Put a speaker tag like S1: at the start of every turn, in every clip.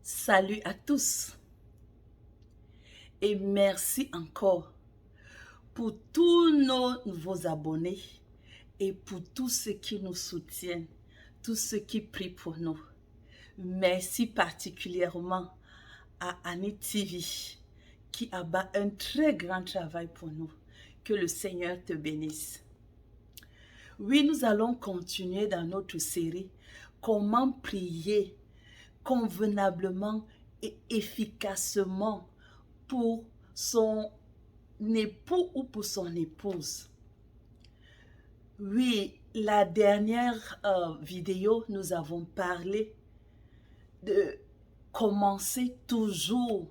S1: Salut à tous et merci encore pour tous nos nouveaux abonnés et pour tous ceux qui nous soutiennent, tous ceux qui prient pour nous. Merci particulièrement à Annie TV qui abat un très grand travail pour nous. Que le Seigneur te bénisse. Oui, nous allons continuer dans notre série « Comment prier convenablement et efficacement pour son époux ou pour son épouse. » Oui, la dernière vidéo, nous avons parlé de commencer toujours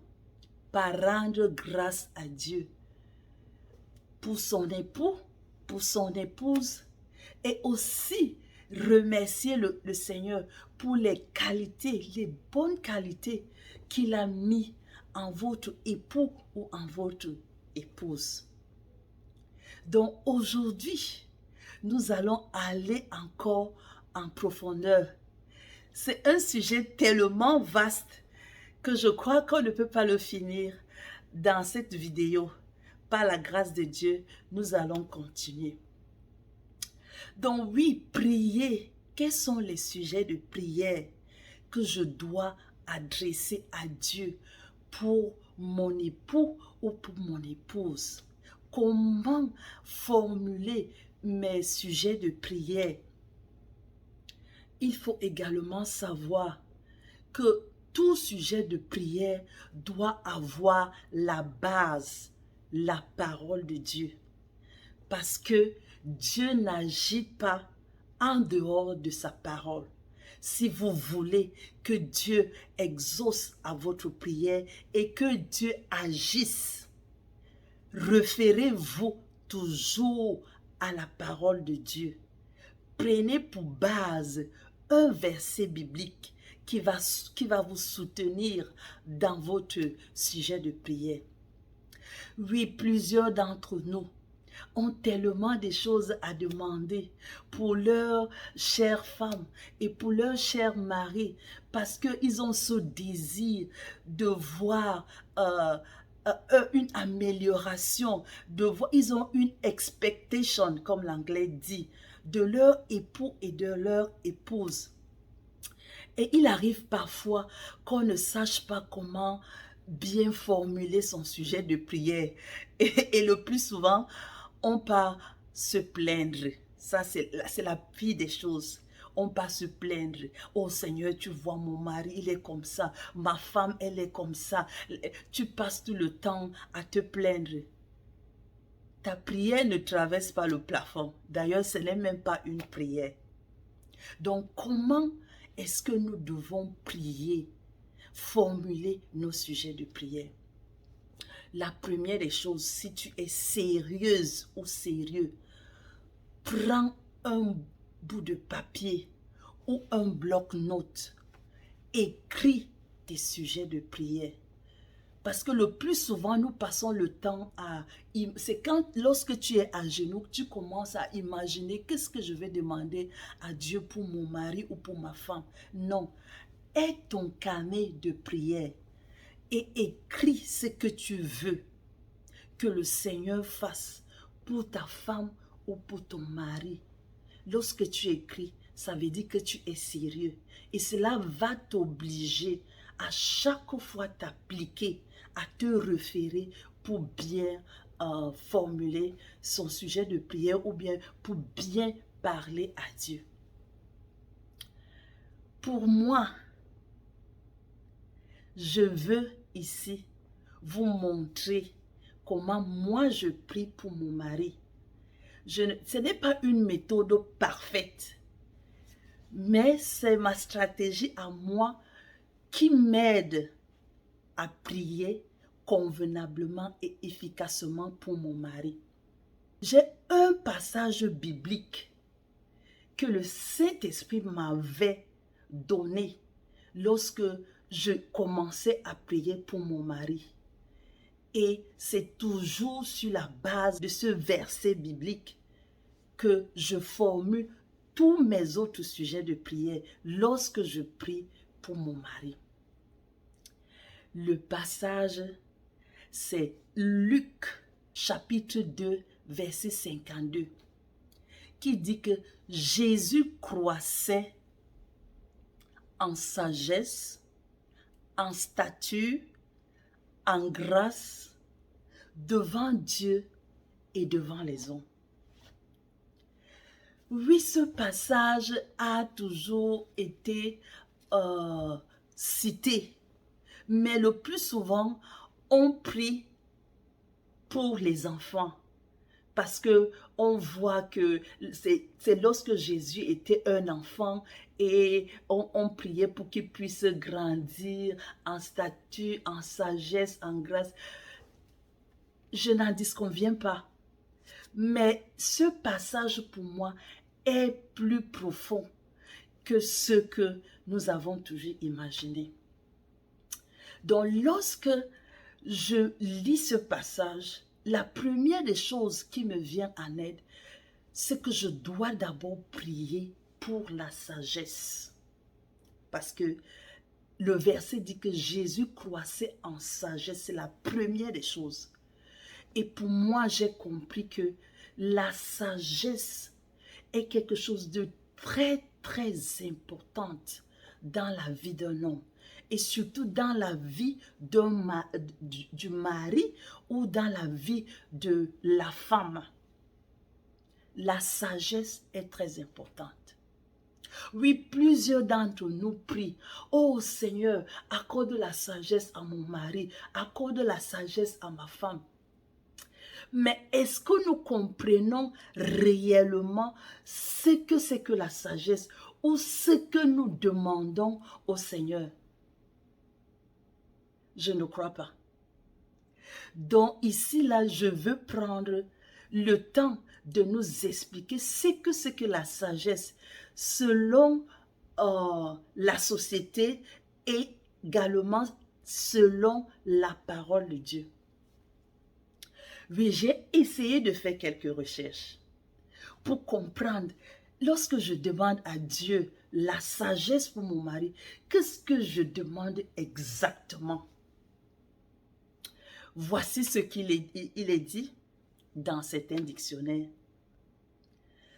S1: par rendre grâce à Dieu pour son époux, pour son épouse, et aussi remercier le Seigneur pour les qualités, les bonnes qualités qu'il a mis en votre époux ou en votre épouse. Donc aujourd'hui, nous allons aller encore en profondeur. C'est un sujet tellement vaste que je crois qu'on ne peut pas le finir dans cette vidéo. Par la grâce de Dieu, nous allons continuer. Donc oui, prier. Quels sont les sujets de prière que je dois adresser à Dieu pour mon époux ou pour mon épouse? Comment formuler mes sujets de prière? Il faut également savoir que tout sujet de prière doit avoir la base, la parole de Dieu. Parce que Dieu n'agit pas en dehors de sa parole. Si vous voulez que Dieu exauce à votre prière et que Dieu agisse, référez-vous toujours à la parole de Dieu. Prenez pour base un verset biblique qui va vous soutenir dans votre sujet de prière. Oui, plusieurs d'entre nous ont tellement de choses à demander pour leur chère femme et pour leur cher mari parce qu'ils ont ce désir de voir une amélioration, ils ont une expectation, comme l'anglais dit, de leur époux et de leur épouse. Et il arrive parfois qu'on ne sache pas comment bien formuler son sujet de prière. Et le plus souvent, on part se plaindre. Ça, c'est la pire des choses. On part se plaindre. Oh Seigneur, tu vois mon mari, il est comme ça. Ma femme, elle est comme ça. Tu passes tout le temps à te plaindre. Ta prière ne traverse pas le plafond. D'ailleurs, ce n'est même pas une prière. Donc, comment est-ce que nous devons prier, formuler nos sujets de prière? La première des choses, si tu es sérieuse ou sérieux, prends un bout de papier ou un bloc-notes, écris tes sujets de prière. Parce que le plus souvent, nous passons le temps à... C'est lorsque tu es à genoux, que tu commences à imaginer qu'est-ce que je vais demander à Dieu pour mon mari ou pour ma femme. Non, aie ton carnet de prière et écris ce que tu veux que le Seigneur fasse pour ta femme ou pour ton mari. Lorsque tu écris, ça veut dire que tu es sérieux. Et cela va t'obliger à chaque fois t'appliquer, à te référer pour bien formuler son sujet de prière ou bien pour bien parler à Dieu. Pour moi, je veux ici vous montrer comment moi je prie pour mon mari. Ce n'est pas une méthode parfaite, mais c'est ma stratégie à moi qui m'aide à prier convenablement et efficacement pour mon mari. J'ai un passage biblique que le Saint-Esprit m'avait donné lorsque je commençais à prier pour mon mari. Et c'est toujours sur la base de ce verset biblique que je formule tous mes autres sujets de prière lorsque je prie pour mon mari. Le passage, c'est Luc chapitre 2, verset 52, qui dit que Jésus croissait en sagesse, en stature, en grâce, devant Dieu et devant les hommes. Oui, ce passage a toujours été cité, mais le plus souvent, on prie pour les enfants. Parce que on voit que c'est lorsque Jésus était un enfant et on priait pour qu'il puisse grandir en stature, en sagesse, en grâce. Je n'en disconviens pas. Mais ce passage pour moi est plus profond que ce que nous avons toujours imaginé. Donc lorsque je lis ce passage, la première des choses qui me vient en aide, c'est que je dois d'abord prier pour la sagesse. Parce que le verset dit que Jésus croissait en sagesse, c'est la première des choses. Et pour moi, j'ai compris que la sagesse est quelque chose de très, très important dans la vie d'un homme. Et surtout dans la vie du mari ou dans la vie de la femme. La sagesse est très importante. Oui, plusieurs d'entre nous prient. Oh Seigneur, accorde la sagesse à mon mari, accorde la sagesse à ma femme. Mais est-ce que nous comprenons réellement ce que c'est que la sagesse ou ce que nous demandons au Seigneur? Je ne crois pas. Donc ici, là, je veux prendre le temps de nous expliquer ce que c'est que la sagesse selon la société et également selon la parole de Dieu. Oui, j'ai essayé de faire quelques recherches pour comprendre. Lorsque je demande à Dieu la sagesse pour mon mari, qu'est-ce que je demande exactement? Voici ce qu'il est dit dans certains dictionnaires.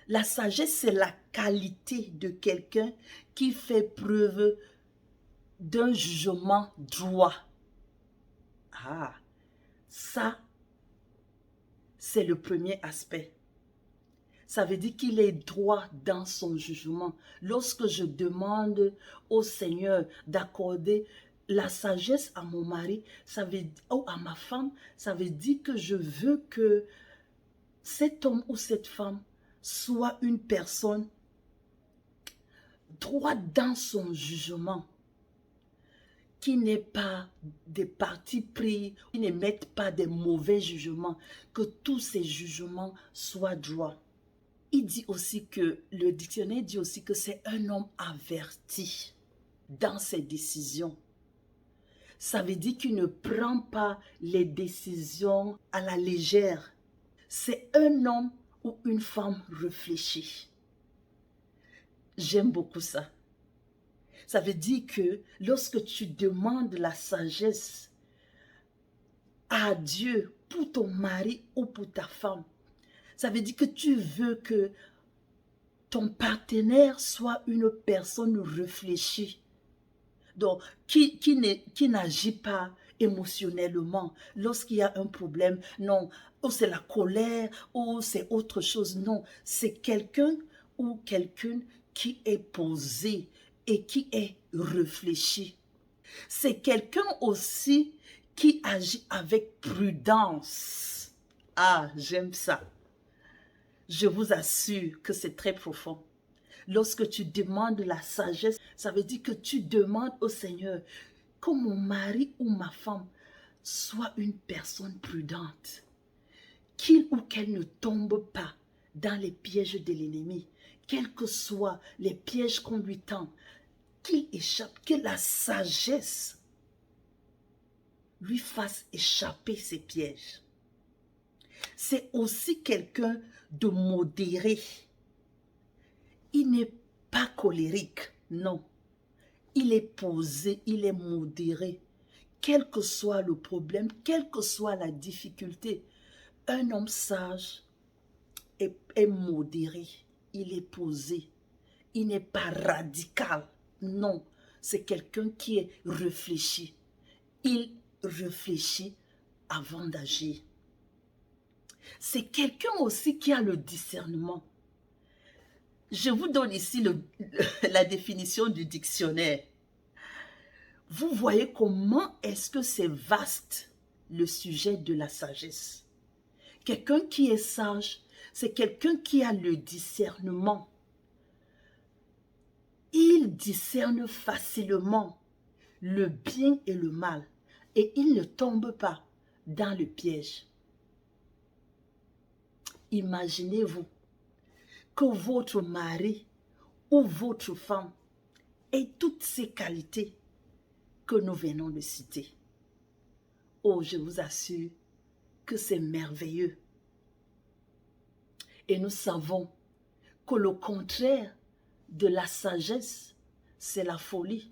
S1: La sagesse, c'est la qualité de quelqu'un qui fait preuve d'un jugement droit. Ah, ça, c'est le premier aspect. Ça veut dire qu'il est droit dans son jugement. Lorsque je demande au Seigneur d'accorder la sagesse à mon mari, ou à ma femme, ça veut dire que je veux que cet homme ou cette femme soit une personne droite dans son jugement, qui n'ait pas des partis pris, qui n'émette pas des mauvais jugements, que tous ces jugements soient droits. Il dit aussi que, le dictionnaire dit aussi que c'est un homme averti dans ses décisions. Ça veut dire qu'il ne prend pas les décisions à la légère. C'est un homme ou une femme réfléchie. J'aime beaucoup ça. Ça veut dire que lorsque tu demandes la sagesse à Dieu pour ton mari ou pour ta femme, ça veut dire que tu veux que ton partenaire soit une personne réfléchie, donc qui n'agit pas émotionnellement lorsqu'il y a un problème. Non, ou c'est la colère, ou c'est autre chose. Non, c'est quelqu'un ou quelqu'une qui est posé et qui est réfléchi. C'est quelqu'un aussi qui agit avec prudence. Ah, j'aime ça. Je vous assure que c'est très profond. Lorsque tu demandes la sagesse, ça veut dire que tu demandes au Seigneur que mon mari ou ma femme soit une personne prudente. Qu'il ou qu'elle ne tombe pas dans les pièges de l'ennemi, quels que soient les pièges qu'on lui tend, qu'il échappe, que la sagesse lui fasse échapper ces pièges. C'est aussi quelqu'un de modéré. Il n'est pas colérique, non. Il est posé, il est modéré. quel que soit le problème, quelle que soit la difficulté, un homme sage est modéré, il est posé, il n'est pas radical. Non, c'est quelqu'un qui est réfléchi. Il réfléchit avant d'agir. C'est quelqu'un aussi qui a le discernement. Je vous donne ici la définition du dictionnaire. Vous voyez comment est-ce que c'est vaste le sujet de la sagesse. Quelqu'un qui est sage, c'est quelqu'un qui a le discernement. Il discerne facilement le bien et le mal et il ne tombe pas dans le piège. Imaginez-vous que votre mari ou votre femme ait toutes ces qualités que nous venons de citer. Oh, je vous assure que c'est merveilleux. Et nous savons que le contraire de la sagesse, c'est la folie.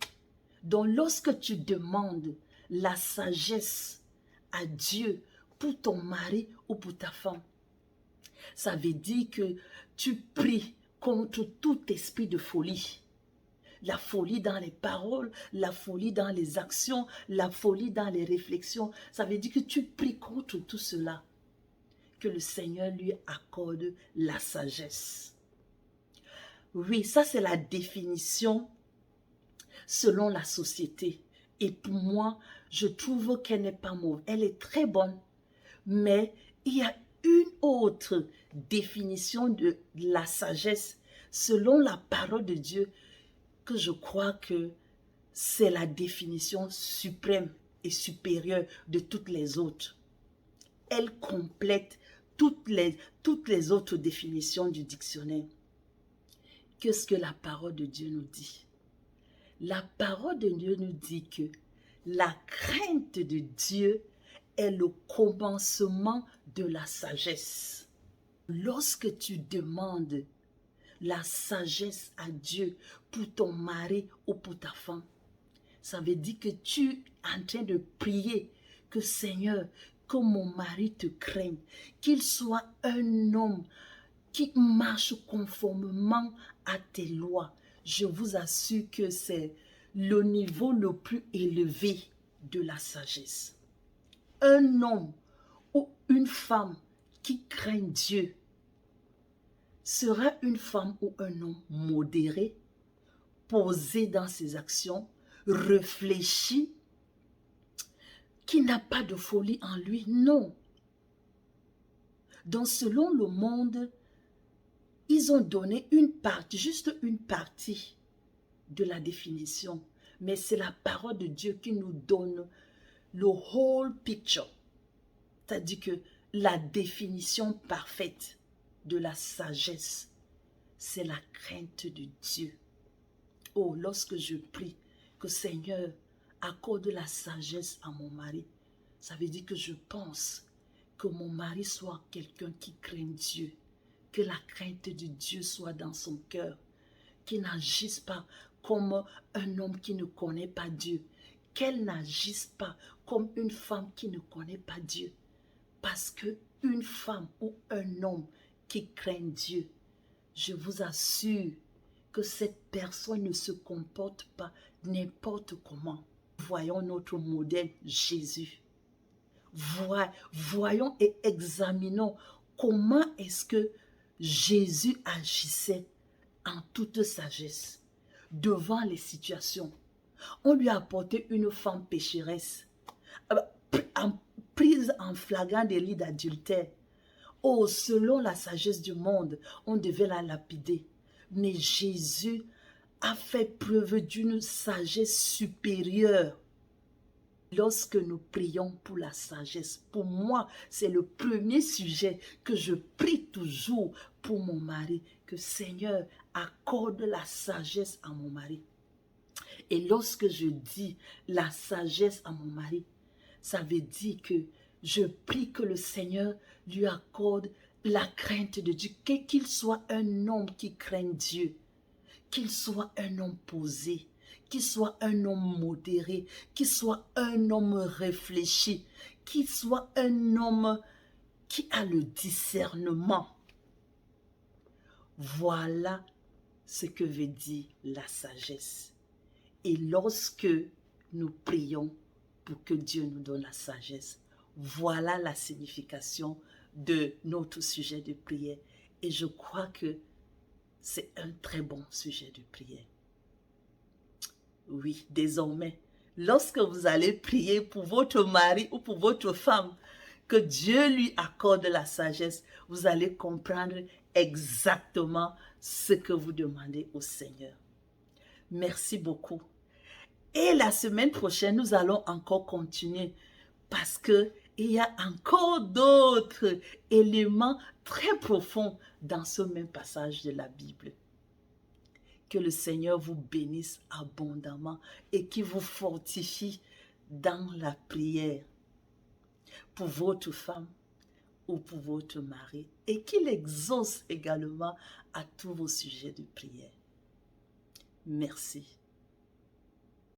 S1: Donc lorsque tu demandes la sagesse à Dieu pour ton mari ou pour ta femme, ça veut dire que tu pries contre tout esprit de folie. La folie dans les paroles, la folie dans les actions, la folie dans les réflexions. Ça veut dire que tu pries contre tout cela. Que le Seigneur lui accorde la sagesse. Oui, ça c'est la définition selon la société. Et pour moi, je trouve qu'elle n'est pas mauvaise. Elle est très bonne. Mais il y a une autre définition de la sagesse selon la parole de Dieu que je crois que c'est la définition suprême et supérieure de toutes les autres. Elle complète toutes les autres définitions du dictionnaire. Qu'est-ce que la parole de Dieu nous dit? La parole de Dieu nous dit que la crainte de Dieu est le commencement de la sagesse. Lorsque tu demandes la sagesse à Dieu pour ton mari ou pour ta femme, ça veut dire que tu es en train de prier que Seigneur, que mon mari te craigne, qu'il soit un homme qui marche conformément à tes lois. Je vous assure que c'est le niveau le plus élevé de la sagesse. Un homme ou une femme qui craint Dieu sera une femme ou un homme modéré, posé dans ses actions, réfléchi, qui n'a pas de folie en lui, non. Donc selon le monde, ils ont donné une partie, juste une partie de la définition. Mais c'est la parole de Dieu qui nous donne le whole picture. C'est-à-dire que la définition parfaite de la sagesse, c'est la crainte de Dieu. Oh, lorsque je prie que Seigneur accorde la sagesse à mon mari, ça veut dire que je pense que mon mari soit quelqu'un qui craint Dieu, que la crainte de Dieu soit dans son cœur, qu'il n'agisse pas comme un homme qui ne connaît pas Dieu, qu'elle n'agisse pas comme une femme qui ne connaît pas Dieu. Parce qu'une femme ou un homme qui craint Dieu, je vous assure que cette personne ne se comporte pas n'importe comment. Voyons notre modèle Jésus. Voyons et examinons comment est-ce que Jésus agissait en toute sagesse devant les situations. On lui a apporté une femme pécheresse, prise en flagrant délit d'adultère. Oh, selon la sagesse du monde, on devait la lapider. Mais Jésus a fait preuve d'une sagesse supérieure. Lorsque nous prions pour la sagesse, pour moi, c'est le premier sujet que je prie toujours pour mon mari, que Seigneur accorde la sagesse à mon mari. Et lorsque je dis la sagesse à mon mari, ça veut dire que je prie que le Seigneur lui accorde la crainte de Dieu, qu'il soit un homme qui craigne Dieu, qu'il soit un homme posé, qu'il soit un homme modéré, qu'il soit un homme réfléchi, qu'il soit un homme qui a le discernement. Voilà ce que veut dire la sagesse. Et lorsque nous prions pour que Dieu nous donne la sagesse, voilà la signification de notre sujet de prière. Et je crois que c'est un très bon sujet de prière. Oui, désormais, lorsque vous allez prier pour votre mari ou pour votre femme, que Dieu lui accorde la sagesse, vous allez comprendre exactement ce que vous demandez au Seigneur. Merci beaucoup. Et la semaine prochaine, nous allons encore continuer parce qu'il y a encore d'autres éléments très profonds dans ce même passage de la Bible. Que le Seigneur vous bénisse abondamment et qu'il vous fortifie dans la prière pour votre femme ou pour votre mari et qu'il exauce également à tous vos sujets de prière. Merci.